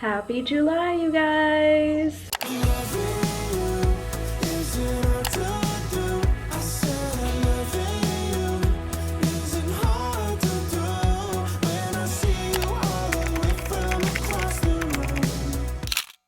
Happy July, you guys!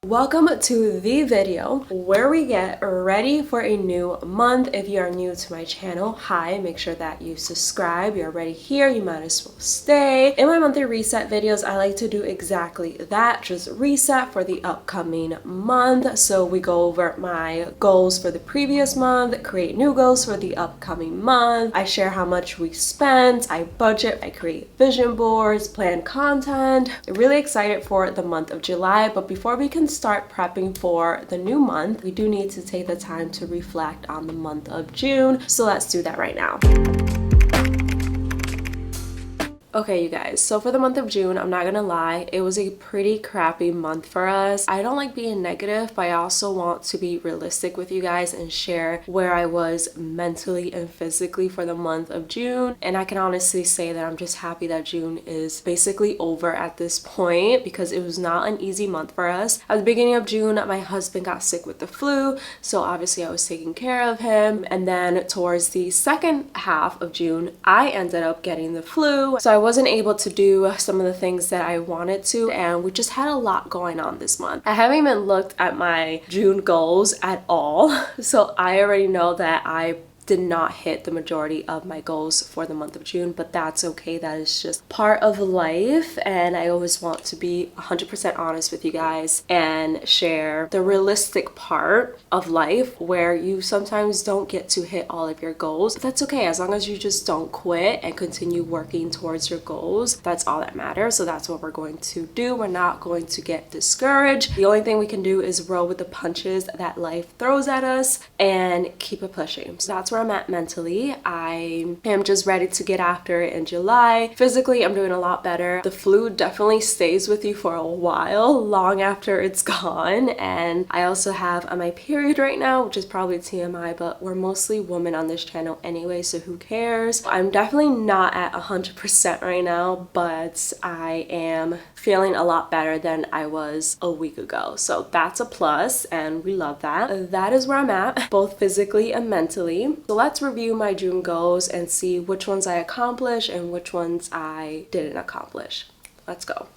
Welcome to the video where we get ready for a new month. If you are new to my channel, hi, make sure that you subscribe. You're already here, you might as well stay. In my monthly reset videos, I like to do exactly that, just reset for the upcoming month. So we go over my goals for the previous month, create new goals for the upcoming month. I share how much we spent, I budget, I create vision boards, plan content. I'm really excited for the month of July, but before we can start prepping for the new month, we do need to take the time to reflect on the month of June. So let's do that right now. Okay, you guys, so for the month of June, I'm not gonna lie, it was a pretty crappy month for us. I don't like being negative, but I also want to be realistic with you guys and share where I was mentally and physically for the month of June. And I can honestly say that I'm just happy that June is basically over at this point because it was not an easy month for us. At the beginning of June, my husband got sick with the flu, so obviously I was taking care of him. And then towards the second half of June, I ended up getting the flu. So I wasn't able to do some of the things that I wanted to, and we just had a lot going on this month. I haven't even looked at my June goals at all, so I already know that I did not hit the majority of my goals for the month of June, but that's okay. That is just part of life, and I always want to be 100% honest with you guys and share the realistic part of life where you sometimes don't get to hit all of your goals. But that's okay, as long as you just don't quit and continue working towards your goals. That's all that matters. So that's what we're going to do. We're not going to get discouraged. The only thing we can do is roll with the punches that life throws at us and keep it pushing. So that's where I'm at mentally. I am just ready to get after it in July. Physically, I'm doing a lot better. The flu definitely stays with you for a while, long after it's gone. And I also have my period right now, which is probably TMI, but we're mostly women on this channel anyway, so who cares? I'm definitely not at 100% right now, but I am feeling a lot better than I was a week ago. So that's a plus, and we love that. That is where I'm at, both physically and mentally. So let's review my June goals and see which ones I accomplished and which ones I didn't accomplish. Let's go.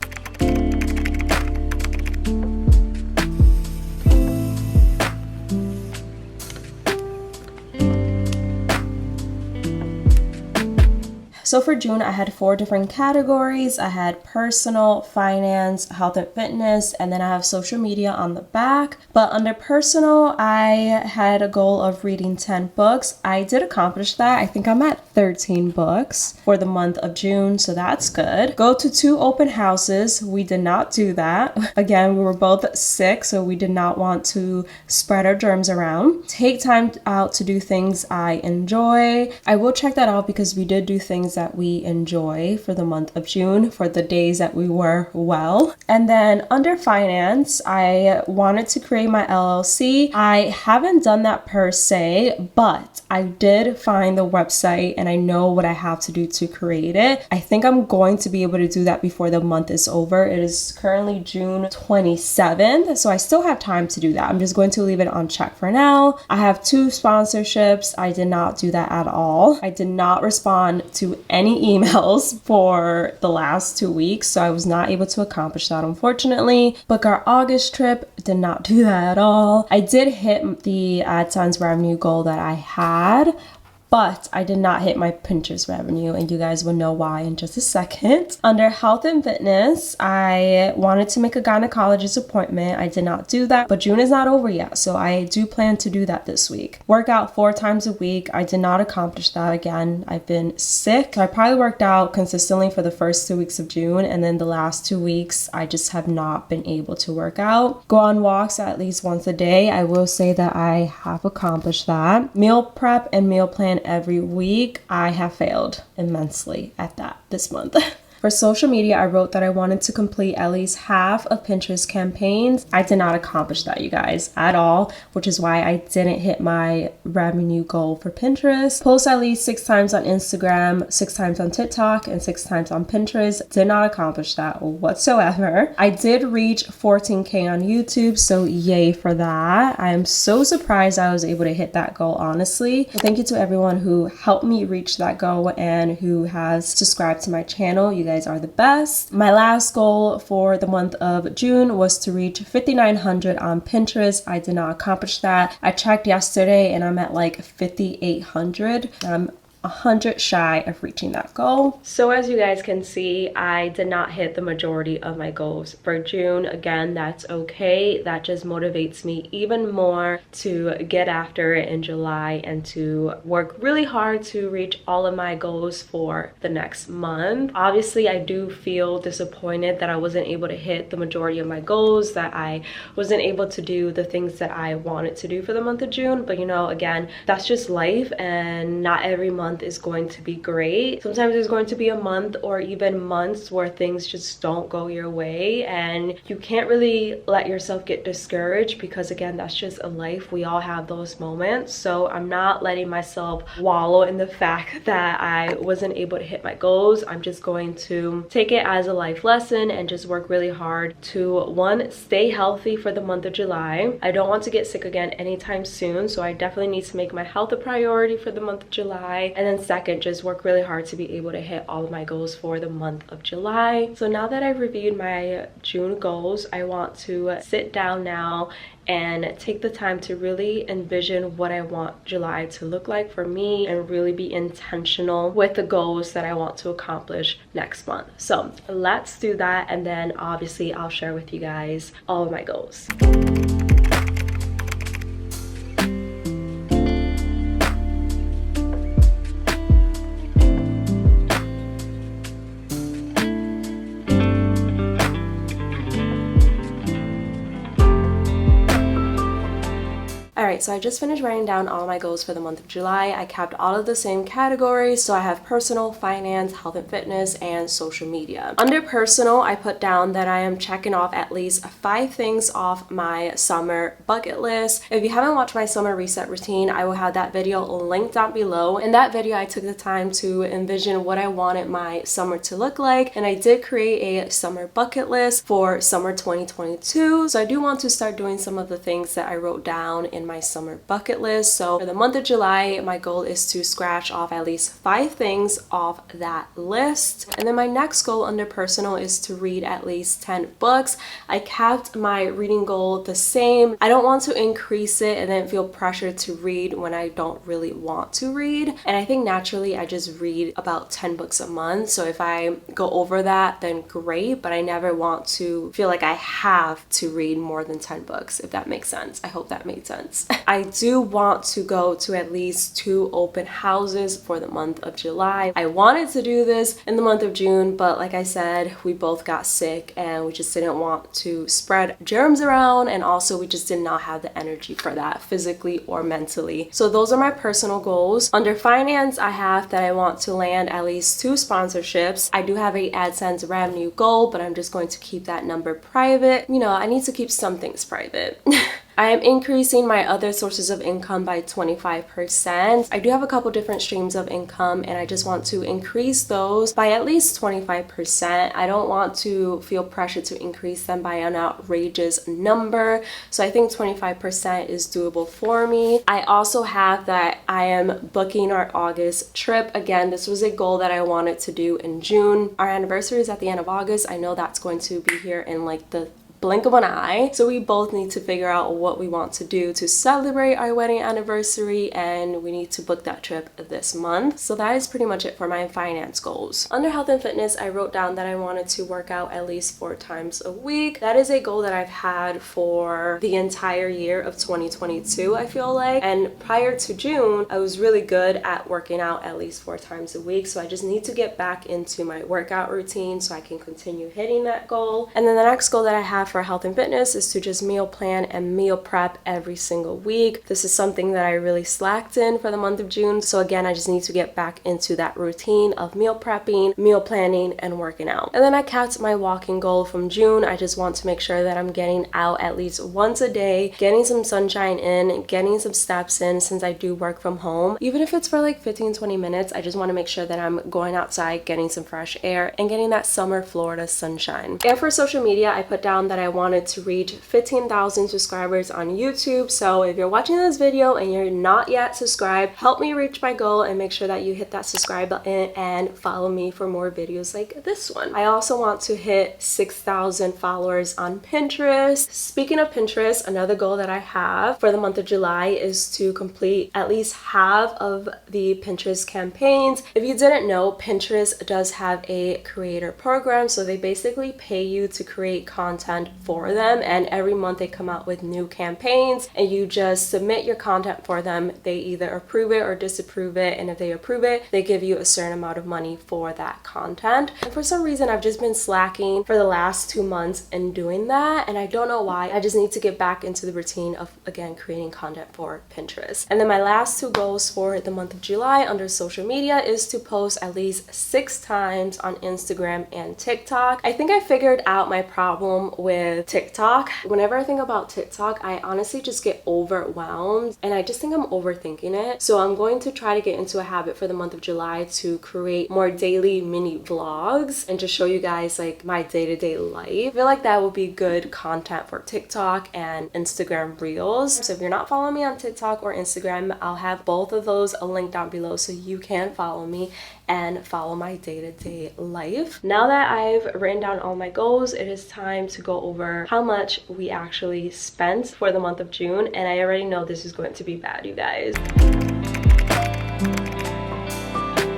So for June, I had 4 different categories. I had personal, finance, health and fitness, and then I have social media on the back. But under personal, I had a goal of reading 10 books. I did accomplish that. I think I'm at 13 books for the month of June, so that's good. Go to 2 open houses. We did not do that. Again, we were both sick, so we did not want to spread our germs around. Take time out to do things I enjoy. I will check that out because we did do things that we enjoy for the month of June for the days that we were well. And then under finance, I wanted to create my LLC. I haven't done that per se, but I did find the website and I know what I have to do to create it. I think I'm going to be able to do that before the month is over. It is currently June 27th, so I still have time to do that. I'm just going to leave it on check for now. I have 2 sponsorships. I did not do that at all. I did not respond to any emails for the last 2 weeks, so I was not able to accomplish that, unfortunately. Book our August trip, did not do that at all. I did hit the AdSense revenue goal that I had, but I did not hit my Pinterest revenue, and you guys will know why in just a second. Under health and fitness, I wanted to make a gynecologist appointment. I did not do that, but June is not over yet, so I do plan to do that this week. Work out 4 times a week. I did not accomplish that again. I've been sick. I probably worked out consistently for the first 2 weeks of June, and then the last 2 weeks, I just have not been able to work out. Go on walks at least once a day. I will say that I have accomplished that. Meal prep and meal plan every week. I have failed immensely at that this month. For social media, I wrote that I wanted to complete at least half of Pinterest campaigns. I did not accomplish that, you guys, at all, which is why I didn't hit my revenue goal for Pinterest. Post at least 6 times on Instagram, 6 times on TikTok, and 6 times on Pinterest. Did not accomplish that whatsoever. I did reach 14K on YouTube, so yay for that. I am so surprised I was able to hit that goal, honestly. So thank you to everyone who helped me reach that goal and who has subscribed to my channel. You guys are the best. My last goal for the month of June was to reach 5,900 on Pinterest. I did not accomplish that. I checked yesterday and I'm at like 5,800. I'm 100 shy of reaching that goal. So as you guys can see, I did not hit the majority of my goals for June. Again, that's okay. That just motivates me even more to get after it in July and to work really hard to reach all of my goals for the next month. Obviously, I do feel disappointed that I wasn't able to hit the majority of my goals, that I wasn't able to do the things that I wanted to do for the month of June. But you know, again, that's just life, and not every month is going to be great. Sometimes there's going to be a month or even months where things just don't go your way, and you can't really let yourself get discouraged, because again, that's just a life. We all have those moments. So I'm not letting myself wallow in the fact that I wasn't able to hit my goals. I'm just going to take it as a life lesson and just work really hard to, one, stay healthy for the month of July. I don't want to get sick again anytime soon, so I definitely need to make my health a priority for the month of July. And then second, just work really hard to be able to hit all of my goals for the month of July. So now that I've reviewed my June goals, I want to sit down now and take the time to really envision what I want July to look like for me and really be intentional with the goals that I want to accomplish next month. So let's do that, and then obviously I'll share with you guys all of my goals. Alright, so I just finished writing down all my goals for the month of July. I kept all of the same categories, so I have personal, finance, health and fitness, and social media. Under personal, I put down that I am checking off at least 5 things off my summer bucket list. If you haven't watched my summer reset routine, I will have that video linked down below. In that video, I took the time to envision what I wanted my summer to look like, and I did create a summer bucket list for summer 2022. So I do want to start doing some of the things that I wrote down in my summer bucket list. So for the month of July, my goal is to scratch off at least 5 things off that list. And then my next goal under personal is to read at least 10 books. I kept my reading goal the same. I don't want to increase it and then feel pressured to read when I don't really want to read. And I think naturally I just read about 10 books a month. So if I go over that, then great, but I never want to feel like I have to read more than 10 books, if that makes sense. I hope that made sense. I do want to go to at least 2 open houses for the month of July. I wanted to do this in the month of June, but like I said, we both got sick and we just didn't want to spread germs around, and also we just did not have the energy for that physically or mentally. So those are my personal goals. Under finance, I have that I want to land at least 2 sponsorships. I do have a AdSense revenue goal, but I'm just going to keep that number private. You know, I need to keep some things private. I am increasing my other sources of income by 25%. I do have a couple different streams of income, and I just want to increase those by at least 25%. I don't want to feel pressure to increase them by an outrageous number. So I think 25% is doable for me. I also have that I am booking our August trip. Again, this was a goal that I wanted to do in June. Our anniversary is at the end of August. I know that's going to be here in like the blink of an eye. So we both need to figure out what we want to do to celebrate our wedding anniversary, and we need to book that trip this month. So that is pretty much it for my finance goals. Under health and fitness, I wrote down that I wanted to work out at least 4 times a week. That is a goal that I've had for the entire year of 2022, I feel like. And prior to June, I was really good at working out at least 4 times a week. So I just need to get back into my workout routine so I can continue hitting that goal. And then the next goal that I have have for health and fitness is to just meal plan and meal prep every single week. This is something that I really slacked in for the month of June. So again, I just need to get back into that routine of meal prepping, meal planning, and working out. And then I kept my walking goal from June. I just want to make sure that I'm getting out at least once a day, getting some sunshine in, getting some steps in since I do work from home. Even if it's for like 15-20 minutes, I just want to make sure that I'm going outside, getting some fresh air, and getting that summer Florida sunshine. And for social media, I put down that I wanted to reach 15,000 subscribers on YouTube. So if you're watching this video and you're not yet subscribed, help me reach my goal and make sure that you hit that subscribe button and follow me for more videos like this one. I also want to hit 6,000 followers on Pinterest. Speaking of Pinterest, another goal that I have for the month of July is to complete at least half of the Pinterest campaigns. If you didn't know, Pinterest does have a creator program, so they basically pay you to create content for them, and every month they come out with new campaigns and you just submit your content for them. They either approve it or disapprove it, and if they approve it, they give you a certain amount of money for that content. And for some reason, I've just been slacking for the last 2 months in doing that, and I don't know why. I just need to get back into the routine of, again, creating content for Pinterest. And then my last two goals for the month of July under social media is to post at least 6 times on Instagram and TikTok. I think I figured out my problem with TikTok. Whenever I think about TikTok, I honestly just get overwhelmed and I just think I'm overthinking it. So I'm going to try to get into a habit for the month of July to create more daily mini vlogs and just show you guys like my day-to-day life. I feel like that would be good content for TikTok and Instagram Reels. So if you're not following me on TikTok or Instagram, I'll have both of those linked down below so you can follow me and follow my day-to-day life. Now that I've written down all my goals, it is time to go over how much we actually spent for the month of June, and I already know this is going to be bad, you guys.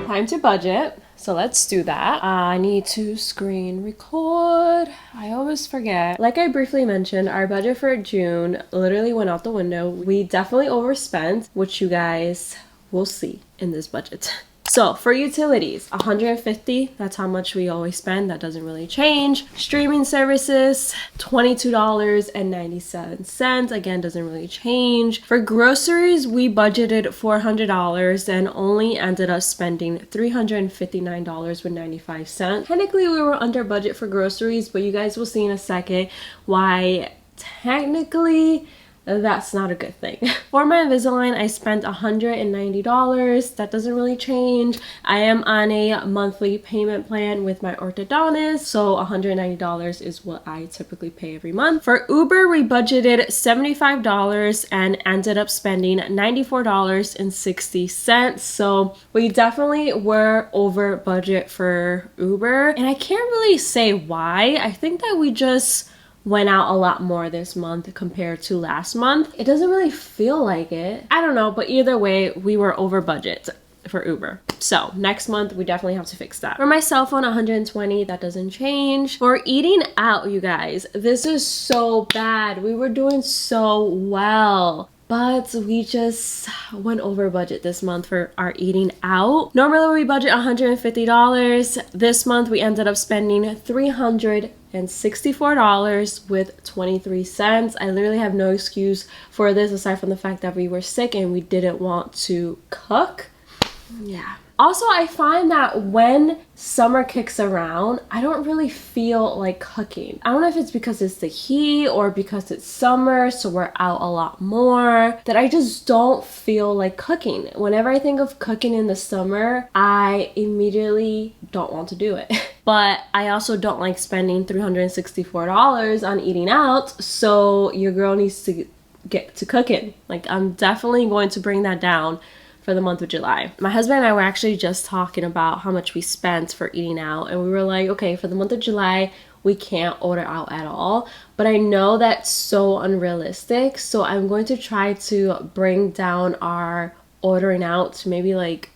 Time to budget. So let's do that. I need to screen record. I always forget. Like I briefly mentioned, our budget for June literally went out the window. We definitely overspent, which you guys will see in this budget. So for utilities, $150, that's how much we always spend. That doesn't really change. Streaming services, $22.97. Again, doesn't really change. For groceries, we budgeted $400 and only ended up spending $359.95. Technically, we were under budget for groceries, but you guys will see in a second why technically that's not a good thing. For my Invisalign, I spent $190. That doesn't really change. I am on a monthly payment plan with my orthodontist, so $190 is what I typically pay every month. For Uber, we budgeted $75 and ended up spending $94.60. So we definitely were over budget for Uber, and I can't really say why. I think that we just went out a lot more this month compared to last month. It doesn't really feel like it. I don't know, but either way, we were over budget for Uber. So next month, we definitely have to fix that. For my cell phone, $120, that doesn't change. For eating out, you guys, this is so bad. We were doing so well, but we just went over budget this month for our eating out. Normally we budget $150. This month we ended up spending $364 with 23 cents. I literally have no excuse for this aside from the fact that we were sick and we didn't want to cook. Yeah. Also, I find that when summer kicks around, I don't really feel like cooking. I don't know if it's because it's the heat or because it's summer, so we're out a lot more, that I just don't feel like cooking. Whenever I think of cooking in the summer, I immediately don't want to do it. But I also don't like spending $364 on eating out, so your girl needs to get to cooking. Like, I'm definitely going to bring that down for the month of July. My husband and I were actually just talking about how much we spent for eating out, and we were like, okay, for the month of July, we can't order out at all. But I know that's so unrealistic, so I'm going to try to bring down our ordering out to maybe like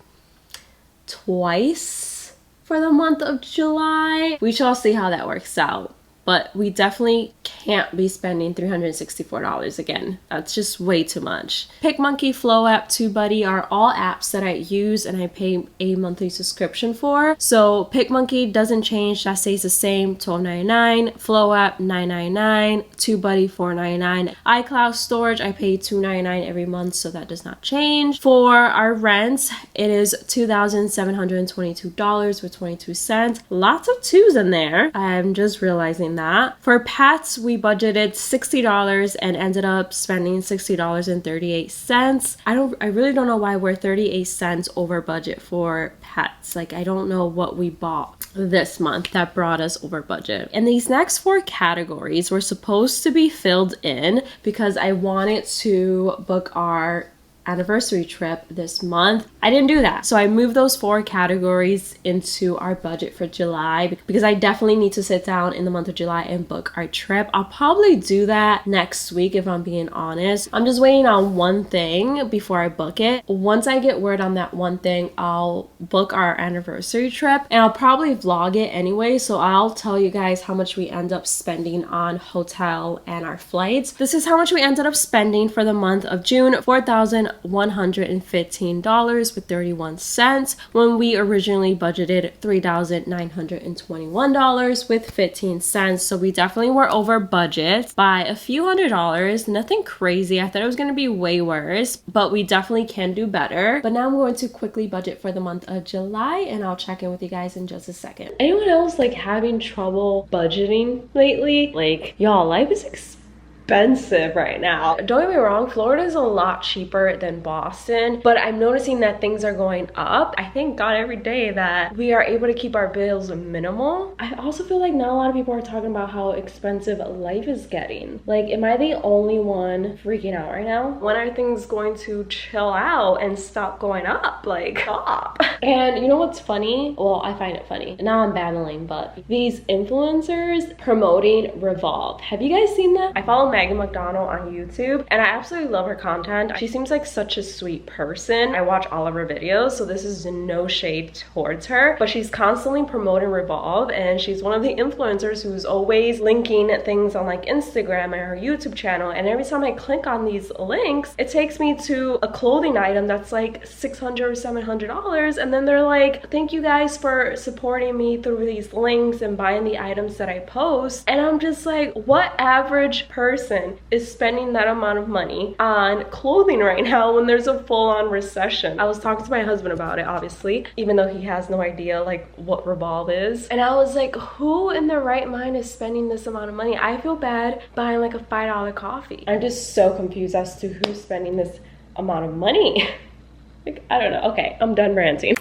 twice for the month of July. We shall see how that works out. but we definitely can't be spending $364 again. That's just way too much. PicMonkey, Flow App, TubeBuddy are all apps that I use and I pay a monthly subscription for. So PicMonkey doesn't change, that stays the same, $12.99. Flow App, $9.99. TubeBuddy, $4.99. iCloud storage, I pay $2.99 every month, so that does not change. For our rent, it is $2,722.22. Lots of twos in there. I'm just realizing that. For pets, we budgeted $60 and ended up spending $60.38. I really don't know why we're 38 cents over budget for pets. Like, I don't know what we bought this month that brought us over budget. And these next 4 categories were supposed to be filled in because I wanted to book our anniversary trip this month. I didn't do that. So I moved those 4 categories into our budget for July because I definitely need to sit down in the month of July and book our trip. I'll probably do that next week if I'm being honest. I'm just waiting on one thing before I book it. Once I get word on that one thing, I'll book our anniversary trip and I'll probably vlog it anyway. So I'll tell you guys how much we end up spending on hotel and our flights. This is how much we ended up spending for the month of June, $4,115.31 when we originally budgeted $3,921.15. So we definitely were over budget by a few $100s. Nothing crazy. I thought it was going to be way worse, but we definitely can do better. But now I'm going to quickly budget for the month of July and I'll check in with you guys in just a second. Anyone else like having trouble budgeting lately? Like, y'all, life is expensive right now. Don't get me wrong, Florida is a lot cheaper than Boston, but I'm noticing that things are going up. I thank God every day that we are able to keep our bills minimal. I also feel like not a lot of people are talking about how expensive life is getting. Like, am I the only one freaking out right now? When are things going to chill out and stop going up? Like, stop. And you know what's funny? Well, I find it funny. Now I'm babbling, but these influencers promoting Revolve. Have you guys seen that? I follow Megan McDonald on YouTube and I absolutely love her content. She seems like such a sweet person. I watch all of her videos, so this is no shade towards her, but she's constantly promoting Revolve and she's one of the influencers who's always linking things on like Instagram and her YouTube channel, and every time I click on these links, it takes me to a clothing item that's like $600 or $700, and then they're like, thank you guys for supporting me through these links and buying the items that I post. And I'm just like, what average person is spending that amount of money on clothing right now when there's a full-on recession? I was talking to my husband about it, obviously, even though he has no idea like what Revolve is, and I was like, who in their right mind is spending this amount of money? I feel bad buying like a $5 coffee. I'm just so confused as to who's spending this amount of money. Like, I don't know. Okay, I'm done ranting.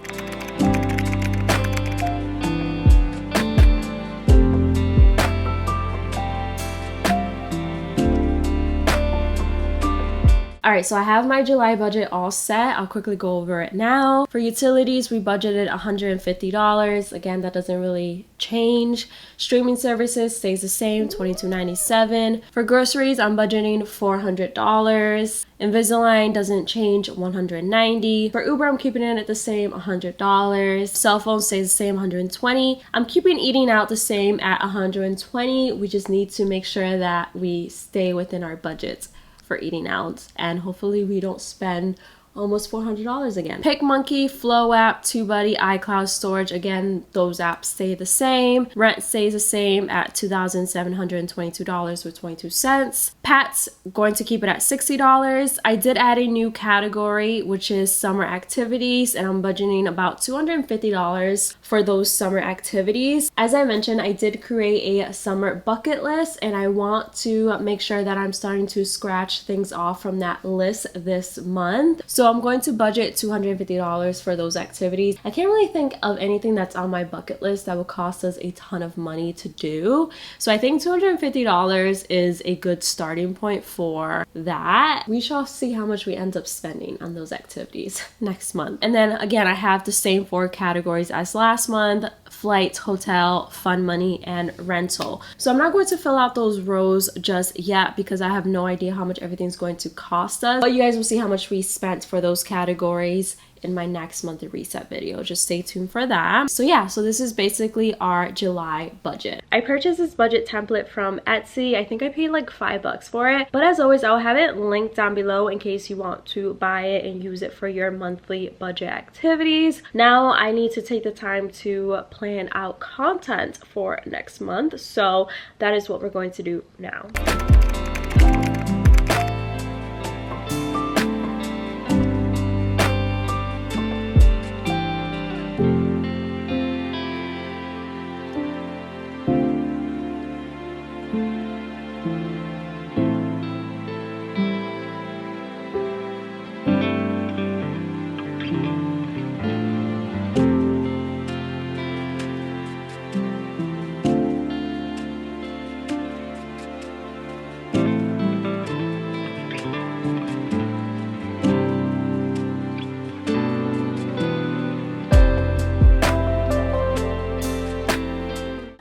All right, so I have my July budget all set. I'll quickly go over it now. For utilities, we budgeted $150. Again, that doesn't really change. Streaming services stays the same, $22.97. For groceries, I'm budgeting $400. Invisalign doesn't change, $190. For Uber, I'm keeping it at the same, $100. Cell phone stays the same, $120. I'm keeping eating out the same at $120. We just need to make sure that we stay within our budgets for eating out, and hopefully we don't spend almost $400 again. PicMonkey, Flow App, TubeBuddy, iCloud storage, again, those apps stay the same. Rent stays the same at $2,722.22. Pets, going to keep it at $60. I did add a new category, which is summer activities, and I'm budgeting about $250 for those summer activities. As I mentioned, I did create a summer bucket list, and I want to make sure that I'm starting to scratch things off from that list this month. So I'm going to budget $250 for those activities. I can't really think of anything that's on my bucket list that would cost us a ton of money to do. So I think $250 is a good starting point for that. We shall see how much we end up spending on those activities next month. And then again, I have the same 4 categories as last month: flight, hotel, fun money, and rental. So I'm not going to fill out those rows just yet because I have no idea how much everything's going to cost us. But you guys will see how much we spent for those categories in my next monthly reset video. Just stay tuned for that. So yeah, so this is basically our July budget. I purchased this budget template from Etsy. I think I paid like $5 for it, but as always, I'll have it linked down below in case you want to buy it and use it for your monthly budget activities. Now I need to take the time to plan out content for next month, so that is what we're going to do now.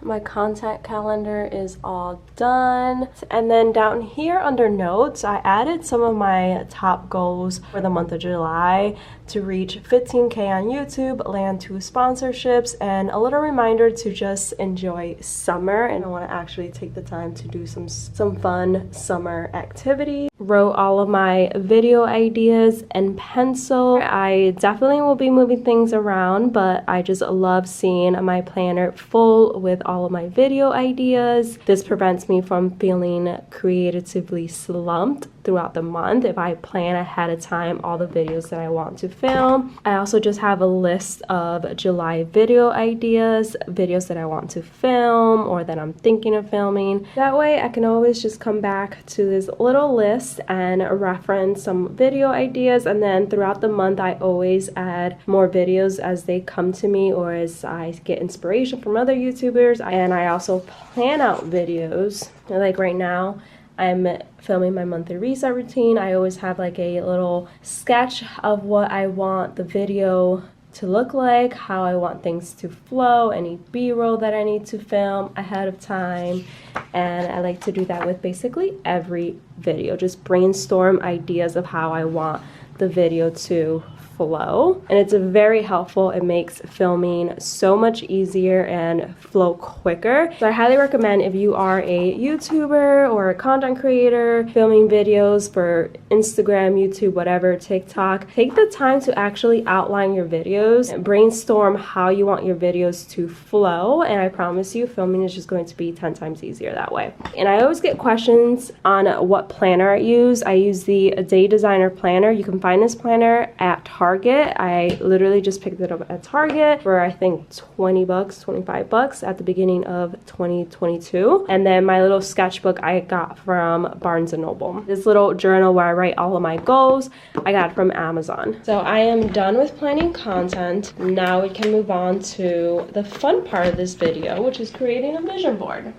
My content calendar is all done, and then down here under notes I added some of my top goals for the month of July: to reach 15K on YouTube, land 2 sponsorships, and a little reminder to just enjoy summer. And I want to actually take the time to do some fun summer activities. Wrote all of my video ideas in pencil. I definitely will be moving things around, but I just love seeing my planner full with all of my video ideas. This prevents me from feeling creatively slumped throughout the month if I plan ahead of time all the videos that I want to film. I also just have a list of July video ideas, videos that I want to film or that I'm thinking of filming. That way I can always just come back to this little list and reference some video ideas, and then throughout the month I always add more videos as they come to me or as I get inspiration from other YouTubers. And I also plan out videos. Like right now I'm filming my monthly reset routine. I always have like a little sketch of what I want the video to look like, how I want things to flow, any B-roll that I need to film ahead of time. And I like to do that with basically every video. Just brainstorm ideas of how I want the video to flow, and it's very helpful. It makes filming so much easier and flow quicker. So I highly recommend, if you are a YouTuber or a content creator filming videos for Instagram, YouTube, whatever, TikTok, take the time to actually outline your videos and brainstorm how you want your videos to flow, and I promise you filming is just going to be 10 times easier that way. And I always get questions on what planner I use. I use the Day Designer planner. You can find this planner at Target. I literally just picked it up at Target for I think 20 bucks, 25 bucks at the beginning of 2022. And then my little sketchbook I got from Barnes & Noble. This little journal where I write all of my goals, I got from Amazon. So I am done with planning content. Now we can move on to the fun part of this video, which is creating a vision board.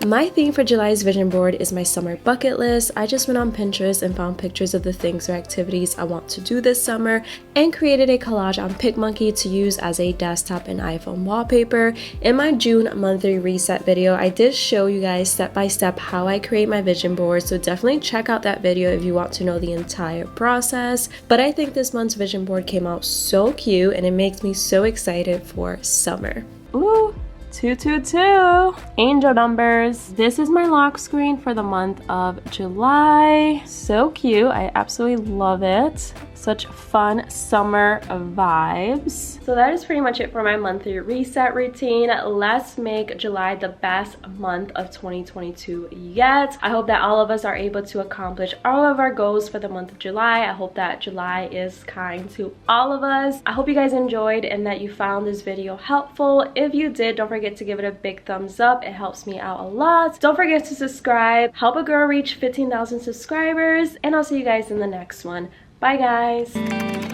My theme for July's vision board is my summer bucket list. I just went on Pinterest and found pictures of the things or activities I want to do this summer and created a collage on PicMonkey to use as a desktop and iPhone wallpaper. In my June monthly reset video, I did show you guys step by step how I create my vision board, so definitely check out that video if you want to know the entire process. But I think this month's vision board came out so cute and it makes me so excited for summer. Ooh! 222 angel numbers. This is my lock screen for the month of July. So cute. I absolutely love it. Such fun summer vibes. So that is pretty much it for my monthly reset routine. Let's make July the best month of 2022 yet. I hope that all of us are able to accomplish all of our goals for the month of July. I hope that July is kind to all of us. I hope you guys enjoyed and that you found this video helpful. If you did, don't forget to give it a big thumbs up. It helps me out a lot. Don't forget to subscribe. Help a girl reach 15,000 subscribers, and I'll see you guys in the next one. Bye guys.